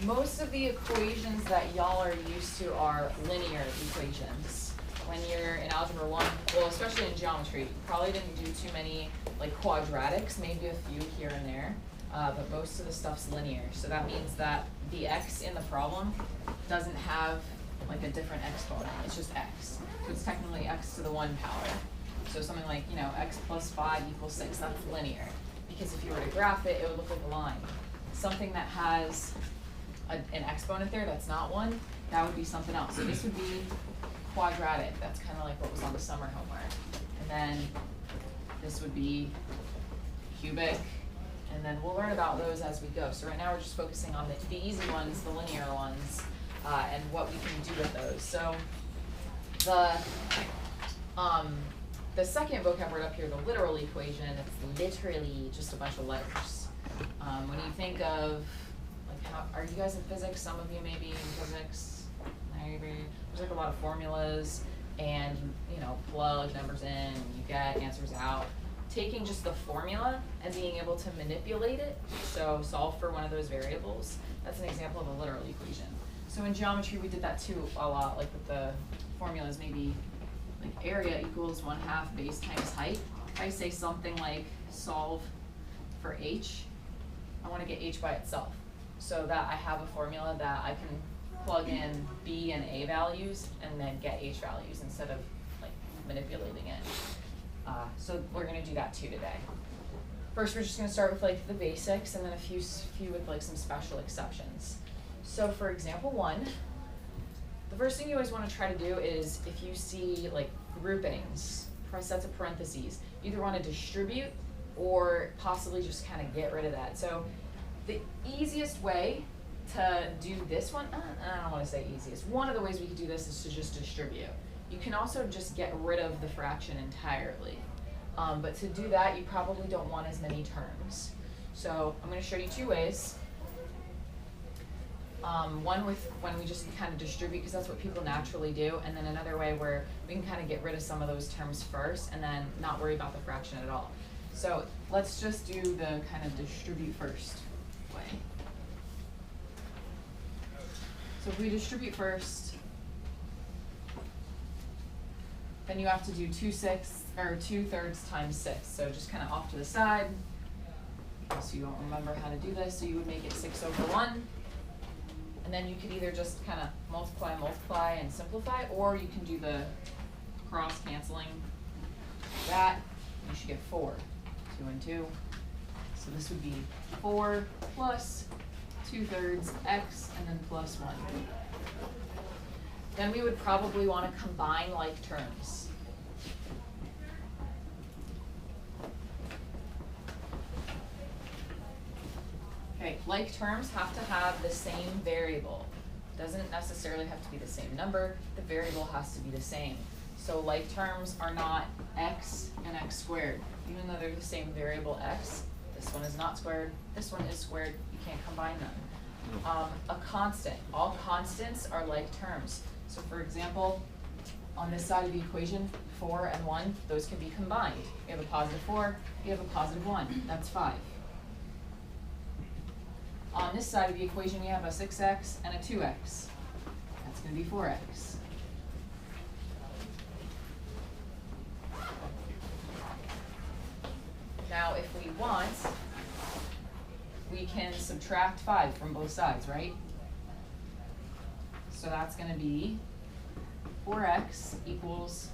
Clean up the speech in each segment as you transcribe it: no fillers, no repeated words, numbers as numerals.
most of the equations that y'all are used to are linear equations. When you're in Algebra 1, well, especially in geometry, you probably didn't do too many like quadratics, maybe a few here and there, but most of the stuff's linear. So that means that the x in the problem doesn't have like a different exponent, it's just x. So it's technically x to the 1 power. So something like, x plus 5 equals 6, that's linear. Because if you were to graph it, it would look like a line. Something that has an exponent there that's not 1, that would be something else. So this would be quadratic, that's kind of like what was on the summer homework. And then this would be cubic, and then we'll learn about those as we go. So right now we're just focusing on the easy ones, the linear ones, and what we can do with those. So the second vocab word up here, the literal equation, it's literally just a bunch of letters. When you think of, like, how are you guys in physics? Some of you maybe in physics, maybe. There's like a lot of formulas, and plug numbers in, and you get answers out. Taking just the formula and being able to manipulate it, so solve for one of those variables, that's an example of a literal equation. So in geometry we did that too a lot, like with the formulas, maybe like area equals 1/2 base times height. If I say something like solve for h, I want to get h by itself, so that I have a formula that I can plug in b and a values and then get h values instead of like manipulating it. So we're going to do that too today. First, we're just going to start with like the basics, and then a few with like some special exceptions. So for example 1, the first thing you always want to try to do is, if you see like groupings, sets of parentheses, you either want to distribute or possibly just kind of get rid of that. So the easiest way to do this one, I don't want to say easiest, one of the ways we could do this is to just distribute. You can also just get rid of the fraction entirely. But to do that, you probably don't want as many terms. So I'm going to show you 2 ways. One with when we just kind of distribute, because that's what people naturally do, and then another way where we can kind of get rid of some of those terms first and then not worry about the fraction at all. So let's just do the kind of distribute first way. So if we distribute first, then you have to do 2/3 times 6. So just kind of off to the side, so you don't remember how to do this. So you would make it 6/1. And then you could either just kind of multiply and simplify, or you can do the cross canceling. That, you should get 4. 2 and 2. So this would be 4 plus 2/3 x and then plus 1. Then we would probably want to combine like terms. Okay, like terms have to have the same variable. Doesn't necessarily have to be the same number, the variable has to be the same. So like terms are not x and x squared. Even though they're the same variable x, this one is not squared, this one is squared, you can't combine them. A constant, all constants are like terms. So for example, on this side of the equation, 4 and 1, those can be combined. You have a positive 4, you have a positive 1, that's 5. On this side of the equation, we have a 6x and a 2x. That's going to be 4x. Now, if we want, we can subtract 5 from both sides, right? So that's going to be 4x equals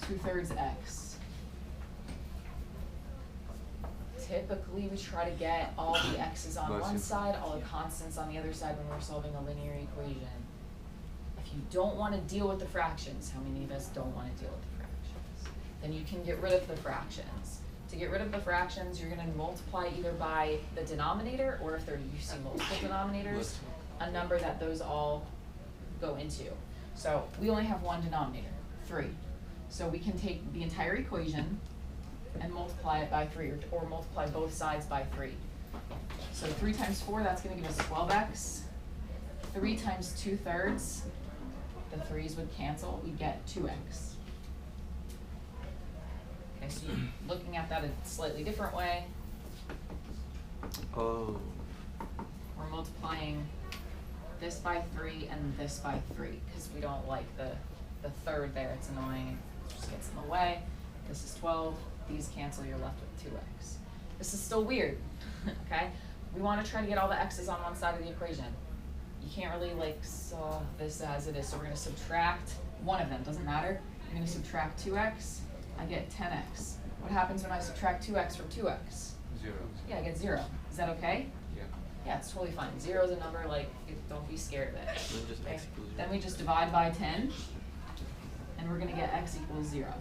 2/3 x. Typically, we try to get all the x's on one side, all the constants on the other side when we're solving a linear equation. If you don't want to deal with the fractions, how many of us don't want to deal with the fractions? Then you can get rid of the fractions. To get rid of the fractions, you're going to multiply either by the denominator, or if you see multiple denominators, a number that those all go into. So we only have one denominator, 3. So we can take the entire equation and multiply it by 3, or multiply both sides by 3. So 3 times 4, that's going to give us 12x. 3 times 2/3, the 3's would cancel, we get 2x. Okay, so you're looking at that a slightly different way. Oh. We're multiplying this by 3 and this by 3, because we don't like the third there, it's annoying, it just gets in the way. This is 12, these cancel, you're left with 2x. This is still weird, okay? We want to try to get all the x's on one side of the equation. You can't really like solve this as it is, so we're going to subtract one of them, doesn't matter. I'm going to subtract 2x, I get 10x. What happens when I subtract 2x from 2x? 0. Yeah, I get 0. Is that okay? Yeah. Yeah, it's totally fine. 0 is a number, like, don't be scared of it. Then just Okay? x equals 0. Then we just divide by 10, and we're going to get x equals 0.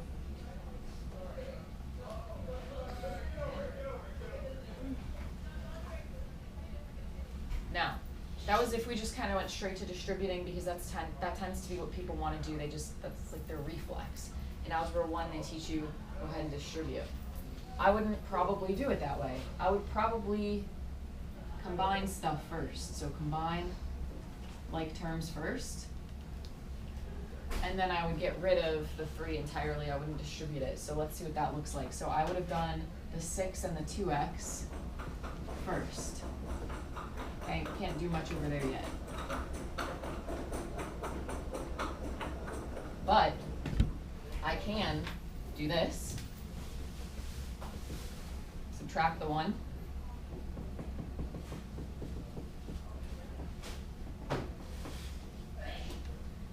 Now, that was if we just kind of went straight to distributing, because that tends to be what people want to do. That's like their reflex. In Algebra 1, they teach you, go ahead and distribute. I wouldn't probably do it that way. I would probably combine stuff first. So combine like terms first. And then I would get rid of the 3 entirely. I wouldn't distribute it. So let's see what that looks like. So I would have done the 6 and the 2x first. Okay, can't do much over there yet. But I can do this. Subtract the 1.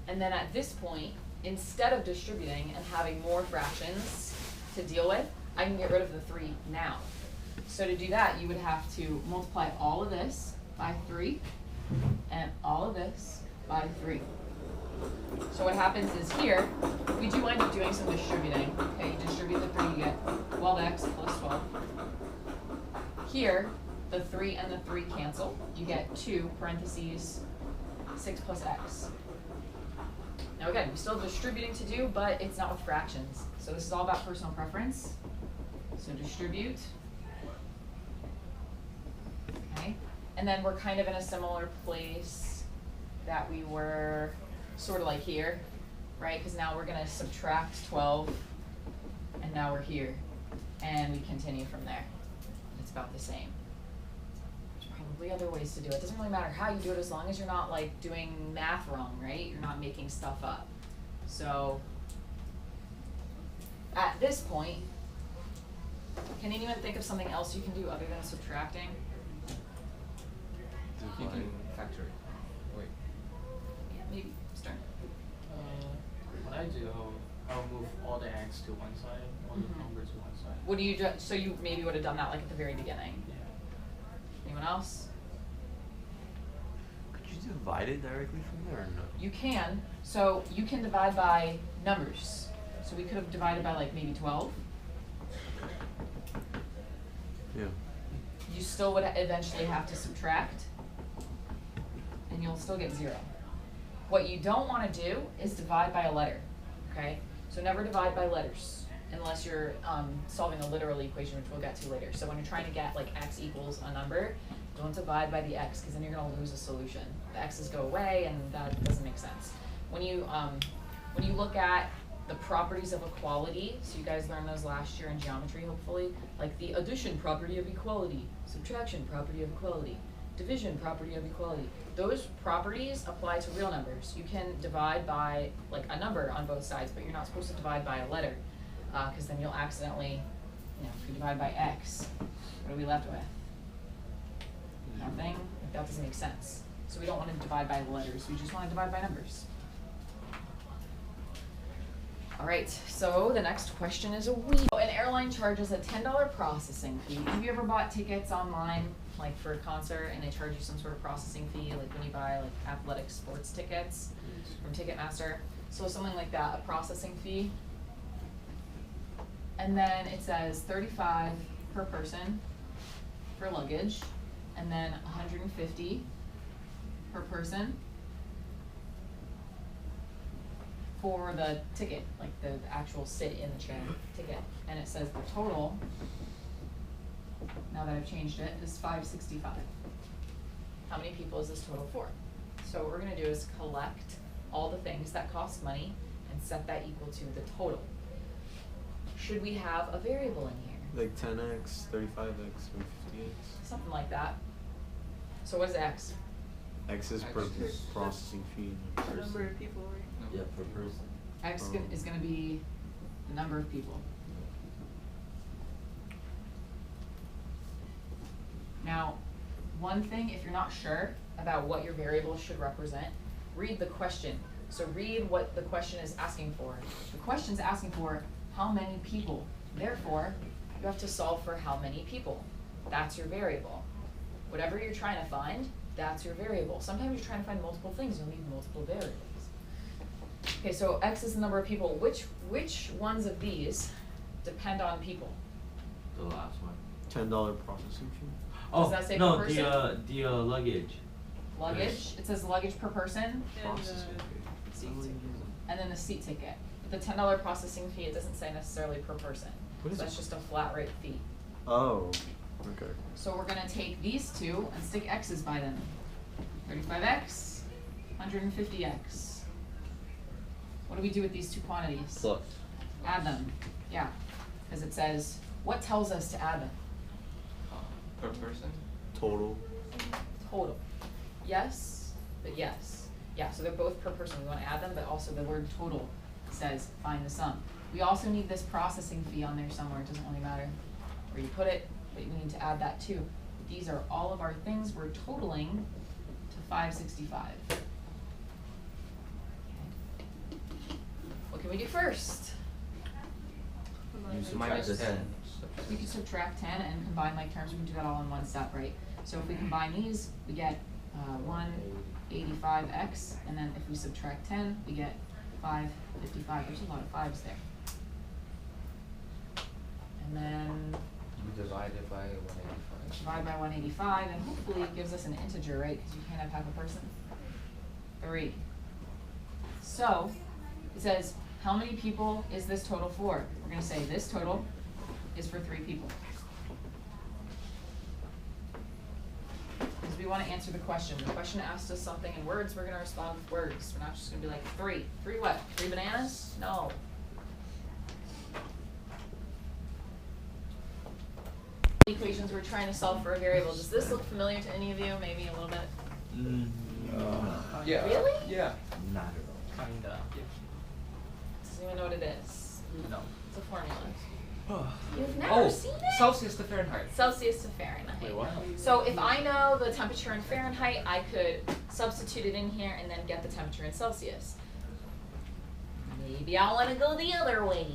And then at this point, instead of distributing and having more fractions to deal with, I can get rid of the 3 now. So to do that, you would have to multiply all of this by 3 and all of this by 3. So what happens is here, we do wind up doing some distributing. Okay, you distribute the 3, you get 12x plus 12. Here, the 3 and the 3 cancel. You get 2 parentheses 6 plus x. Now again, we still have distributing to do, but it's not with fractions. So this is all about personal preference. So distribute. Okay, and then we're kind of in a similar place that we were sort of like here, right? Because now we're going to subtract 12, and now we're here. And we continue from there. It's about the same. There's probably other ways to do it. It doesn't really matter how you do it as long as you're not like doing math wrong, right? You're not making stuff up. So at this point, can anyone think of something else you can do other than subtracting? You can factor it. Wait. Yeah, maybe. Start. What I do, I'll move all the x to one side, all the numbers to one side. What do you do? So you maybe would have done that like at the very beginning. Yeah. Anyone else? Could you divide it directly from there or no? You can. So you can divide by numbers. So we could have divided by like maybe 12. Yeah. You still would eventually have to subtract, and you'll still get 0. What you don't want to do is divide by a letter, okay? So never divide by letters unless you're solving a literal equation, which we'll get to later. So when you're trying to get like x equals a number, don't divide by the x, because then you're going to lose a solution. The x's go away, and that doesn't make sense. When you look at the properties of equality, so you guys learned those last year in geometry, hopefully, like the addition property of equality, subtraction property of equality, division property of equality. Those properties apply to real numbers. You can divide by like a number on both sides, but you're not supposed to divide by a letter, because then you'll accidentally, if you divide by x, what are we left with? Nothing. Like, that doesn't make sense. So we don't want to divide by letters. We just want to divide by numbers. All right, so the next question is an airline charges a $10 processing fee. Have you ever bought tickets online, like for a concert, and they charge you some sort of processing fee, like when you buy like athletic sports tickets from Ticketmaster? So something like that, a processing fee. And then it says $35 per person for luggage, and then $150 per person for the ticket, like the actual sit in the chair ticket. And it says the total, now that I've changed it, is $565. How many people is this total for? So what we're gonna do is collect all the things that cost money and set that equal to the total. Should we have a variable in here? Like 10x, 35x, 150x. Something like that. So what is x? X is per X. processing fee. Number of people, right? No. Yeah, per person. X is gonna be the number of people. Now, one thing, if you're not sure about what your variable should represent, read the question. So read what the question is asking for. The question's asking for how many people. Therefore, you have to solve for how many people. That's your variable. Whatever you're trying to find, that's your variable. Sometimes you're trying to find multiple things, you'll need multiple variables. Okay, so X is the number of people. Which ones of these depend on people? The last one. $10 processing fee. Oh, that say no, per person? the luggage. Luggage, it says luggage per person, And Processing fee. seat ticket. and then the seat ticket. The $10 processing fee, it doesn't say necessarily per person. What is That's it? just a flat rate fee. Oh, okay. So we're gonna take these two and stick X's by them. 35X, 150X. What do we do with these two quantities? Plus. Add them, yeah, cause it says, what tells us to add them? Per person? Total. Total. Yes, but yes. Yeah, so they're both per person, we wanna add them, but also the word total says find the sum. We also need this processing fee on there somewhere, it doesn't really matter where you put it, but we need to add that too. These are all of our things we're totaling to 565. What can we do first? You Minus subtract the 10. 10. We can subtract 10 and combine like terms, we can do that all in one step, right? So if we combine these, we get 185x, and then if we subtract 10, we get 555. There's a lot of fives there. And then You divide it by 185. divide by 185, and hopefully it gives us an integer, right? Because you can't have half a person. 3. So, it says, how many people is this total for? We're gonna say this total is for 3 people. Because we wanna answer the question. The question asked us something in words, we're gonna respond with words. We're not just gonna be like, 3. 3 what? 3 bananas? No. Equations we're trying to solve for a variable. Does this look familiar to any of you? Maybe a little bit? Yeah. Really? Yeah. Not at all. Kinda. Doesn't even know what it is. No. It's a formula. You've never Oh, seen it? Celsius to Fahrenheit. Celsius to Fahrenheit. Wait, what? So if I know the temperature in Fahrenheit, I could substitute it in here and then get the temperature in Celsius. Maybe I want to go the other way.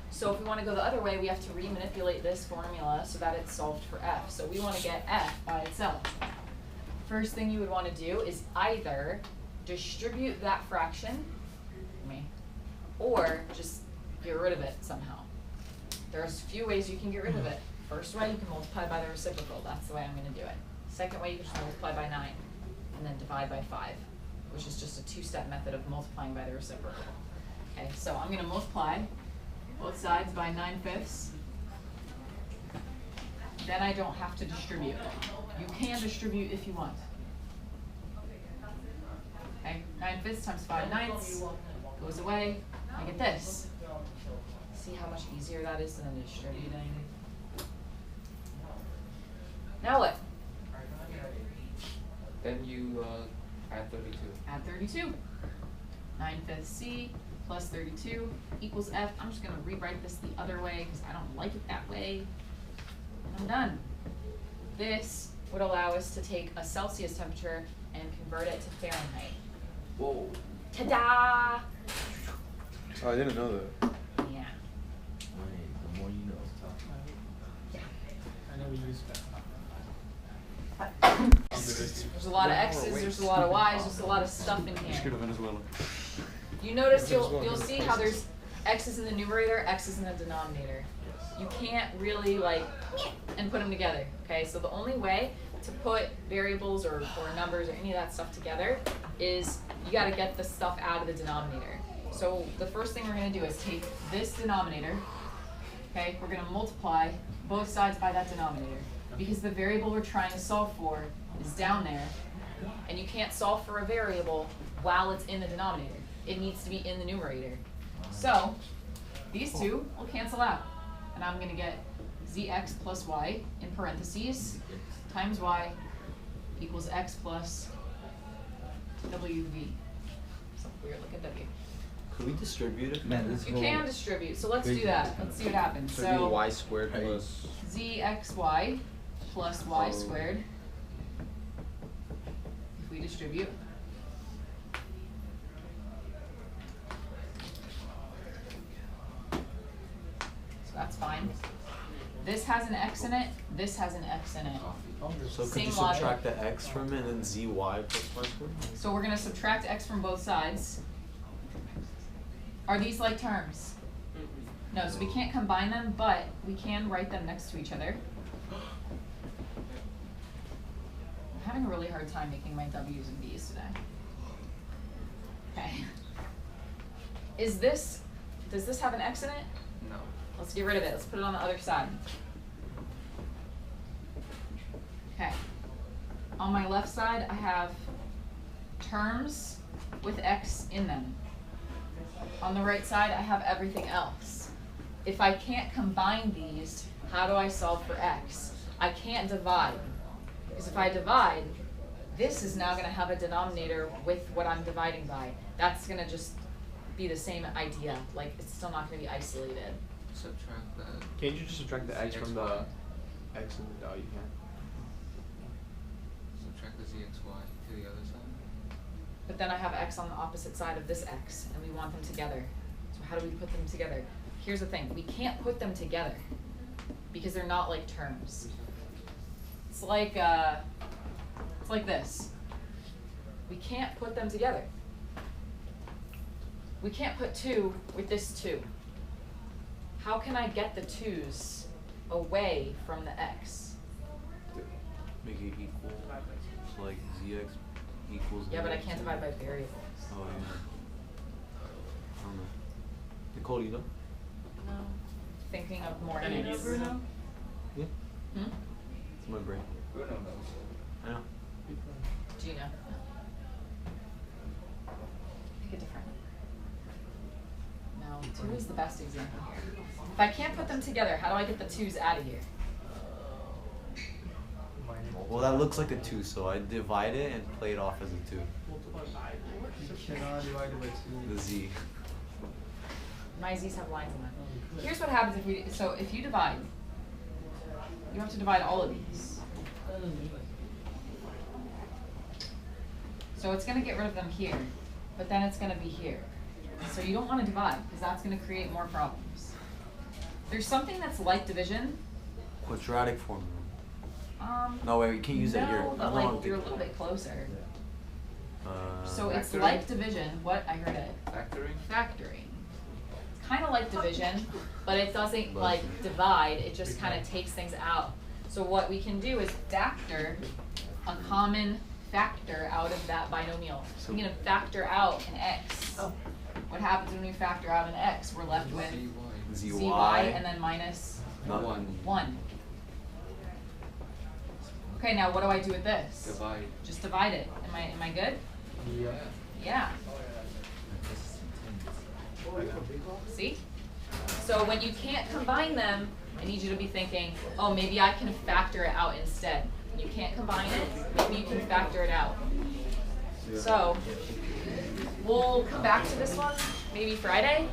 So if we want to go the other way, we have to remanipulate this formula so that it's solved for f. So we want to get f by itself. First thing you would want to do is either distribute that fraction, or just get rid of it somehow. There's a few ways you can get rid of it. First way, you can multiply by the reciprocal. That's the way I'm going to do it. Second way, you can just multiply by 9 and then divide by 5, which is just a 2-step method of multiplying by the reciprocal. Okay, so I'm going to multiply both sides by 9/5. Then I don't have to distribute. You can distribute if you want. Okay, 9/5 times 5/9 goes away. I get this. See how much easier that is than distributing? Now what? Then you add 32. Add 32. 9/5 C plus 32 equals F. I'm just going to rewrite this the other way because I don't like it that way. And I'm done. This would allow us to take a Celsius temperature and convert it to Fahrenheit. Whoa. Ta-da! Oh, I didn't know that. Yeah. The more you know. I never used that. There's a lot of X's, there's a lot of Y's, there's a lot of stuff in here. Venezuela. You notice you'll see how there's X's in the numerator, X's in the denominator. You can't really like and put them together, okay? So the only way to put variables or numbers or any of that stuff together is you gotta get the stuff out of the denominator. So the first thing we're gonna do is take this denominator, okay? We're gonna multiply both sides by that denominator because the variable we're trying to solve for is down there, and you can't solve for a variable while it's in the denominator. It needs to be in the numerator. So these two will cancel out, and I'm gonna get zx plus y in parentheses times y equals x plus WV. Some weird looking W. Could we distribute it? Man, this You whole- can distribute, so let's Crazy. do that. Let's see what happens. So it'd be So y squared Hey. plus. ZXY plus y Oh. squared. If we distribute. So that's fine. This has an x in it, this has an x in it. So could Same you logic. subtract the x from it and then zy plus y squared? So we're gonna subtract x from both sides. Are these like terms? No, so we can't combine them, but we can write them next to each other. I'm having a really hard time making my W's and B's today. Okay. Does this have an x in it? No. Let's get rid of it. Let's put it on the other side. Okay. On my left side, I have terms with x in them. On the right side, I have everything else. If I can't combine these, how do I solve for x? I can't divide. Because if I divide, this is now going to have a denominator with what I'm dividing by. That's going to just be the same idea. Like, it's still not going to be isolated. Subtract the. Can't you just subtract the x from the ZXY. x and the, oh, you can. Subtract the ZXY to the other side. But then I have x on the opposite side of this x, and we want them together. So how do we put them together? Here's the thing, we can't put them together because they're not like terms. It's like this. We can't put them together. We can't put 2 with this 2. How can I get the 2's away from the x? Make it equal. So like zx equals. Yeah, but I zx. can't divide by variables. Oh yeah. I don't know. Nicole, do you know? No. Thinking of more Any needs. idea, Bruno? Yeah. Hmm? It's my brain. Bruno knows. I know. Do you know? Pick a different number. No, 2 is the best example here. If I can't put them together, how do I get the 2's out of here? Well, that looks like a 2, so I divide it and play it off as a 2. You cannot divide it by 2. The z. My z's have lines in them. Here's what happens if we, so if you divide, you have to divide all of these. So it's gonna get rid of them here, but then it's gonna be here. So you don't wanna divide, because that's gonna create more problems. There's something that's like division. Quadratic formula. No, No, wait, you can't use that here. No, but I'm like, wrong. you're a little bit closer. So it's Factoring? like division, what, I heard it, Factoring? factoring. It's kinda like division, but it doesn't like divide, it just kinda takes things out. So what we can do is factor a common factor out of that binomial. So- We're gonna factor out an x. What happens when we factor out an x? We're left with ZY. zy and then minus Not- 1. Okay, now what do I do with this? Divide. Just divide it. Am I good? Yeah. Yeah. See? So when you can't combine them, I need you to be thinking, oh, maybe I can factor it out instead. When you can't combine it, maybe you can factor it out. So we'll come back to this one maybe Friday.